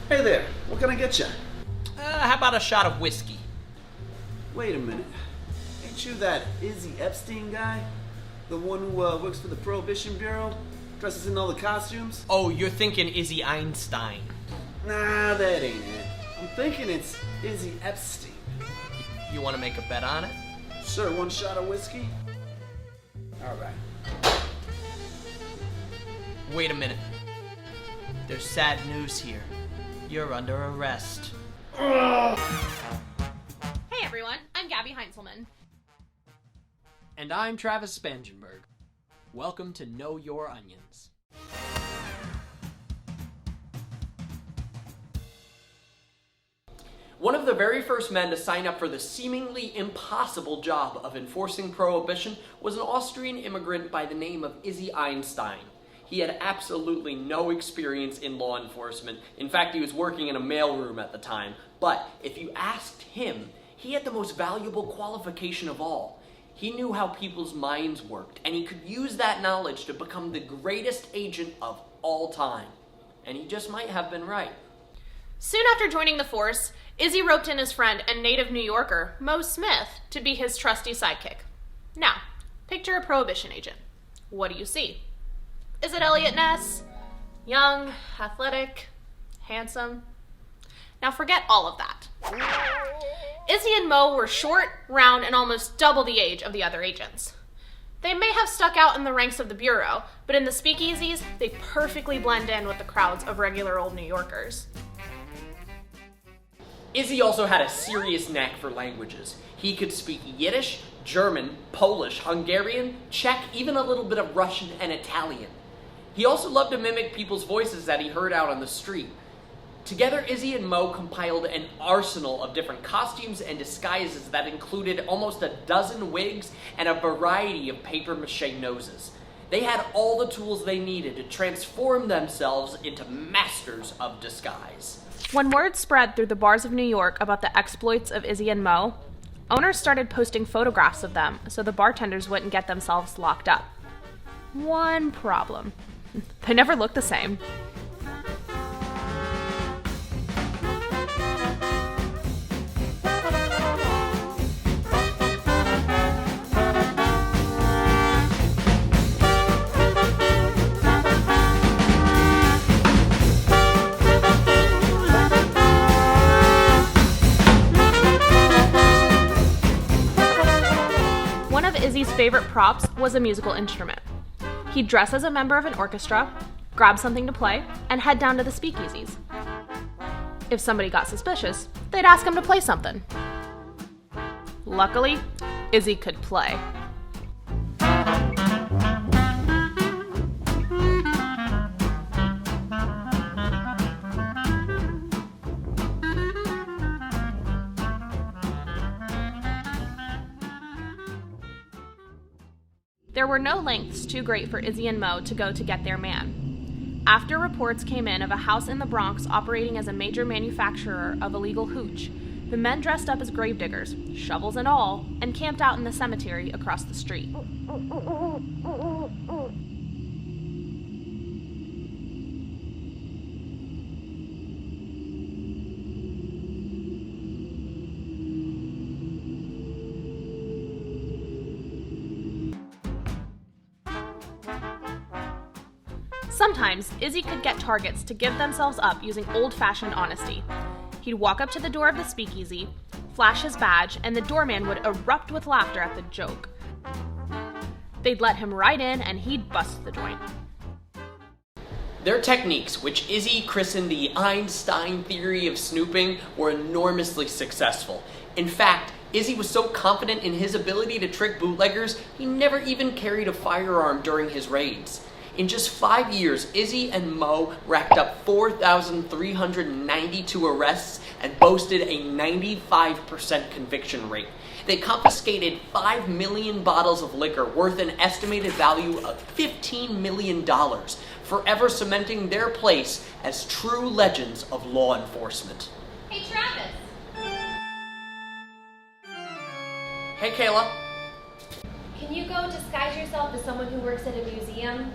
Hey there, what can I get you? How about a shot of whiskey? Wait a minute. Ain't you that Izzy Epstein guy? The one who works for the Prohibition Bureau? Dresses in all the costumes? Oh, you're thinking Izzy Einstein. Nah, that ain't it. I'm thinking it's Izzy Epstein. You want to make a bet on it? Sir, one shot of whiskey? Alright. Wait a minute. There's sad news here. You're under arrest. Hey everyone, I'm Gabbie Heinzelman. And I'm Travis Spangenberg. Welcome to Know Your Onions. One of the very first men to sign up for the seemingly impossible job of enforcing prohibition was an Austrian immigrant by the name of Izzy Einstein. He had absolutely no experience in law enforcement. In fact, he was working in a mailroom at the time. But if you asked him, he had the most valuable qualification of all. He knew how people's minds worked, and he could use that knowledge to become the greatest agent of all time. And he just might have been right. Soon after joining the force, Izzy roped in his friend and native New Yorker, Mo Smith, to be his trusty sidekick. Now, picture a prohibition agent. What do you see? Is it Elliot Ness? Young, athletic, handsome? Now forget all of that. Izzy and Mo were short, round, and almost double the age of the other agents. They may have stuck out in the ranks of the Bureau, but in the speakeasies, they perfectly blend in with the crowds of regular old New Yorkers. Izzy also had a serious knack for languages. He could speak Yiddish, German, Polish, Hungarian, Czech, even a little bit of Russian and Italian. He also loved to mimic people's voices that he heard out on the street. Together, Izzy and Mo compiled an arsenal of different costumes and disguises that included almost a dozen wigs and a variety of papier-mâché noses. They had all the tools they needed to transform themselves into masters of disguise. When word spread through the bars of New York about the exploits of Izzy and Mo, owners started posting photographs of them so the bartenders wouldn't get themselves locked up. One problem. They never looked the same. One of Izzy's favorite props was a musical instrument. He'd dress as a member of an orchestra, grab something to play, and head down to the speakeasies. If somebody got suspicious, they'd ask him to play something. Luckily, Izzy could play. There were no lengths too great for Izzy and Mo to go to get their man. After reports came in of a house in the Bronx operating as a major manufacturer of illegal hooch, the men dressed up as gravediggers, shovels and all, and camped out in the cemetery across the street. Sometimes, Izzy could get targets to give themselves up using old-fashioned honesty. He'd walk up to the door of the speakeasy, flash his badge, and the doorman would erupt with laughter at the joke. They'd let him right in, and he'd bust the joint. Their techniques, which Izzy christened the Einstein theory of snooping, were enormously successful. In fact, Izzy was so confident in his ability to trick bootleggers, he never even carried a firearm during his raids. In just 5 years, Izzy and Mo racked up 4,392 arrests and boasted a 95% conviction rate. They confiscated 5 million bottles of liquor worth an estimated value of $15 million, forever cementing their place as true legends of law enforcement. Hey, Travis! Hey, Kayla. Can you go disguise yourself as someone who works at a museum?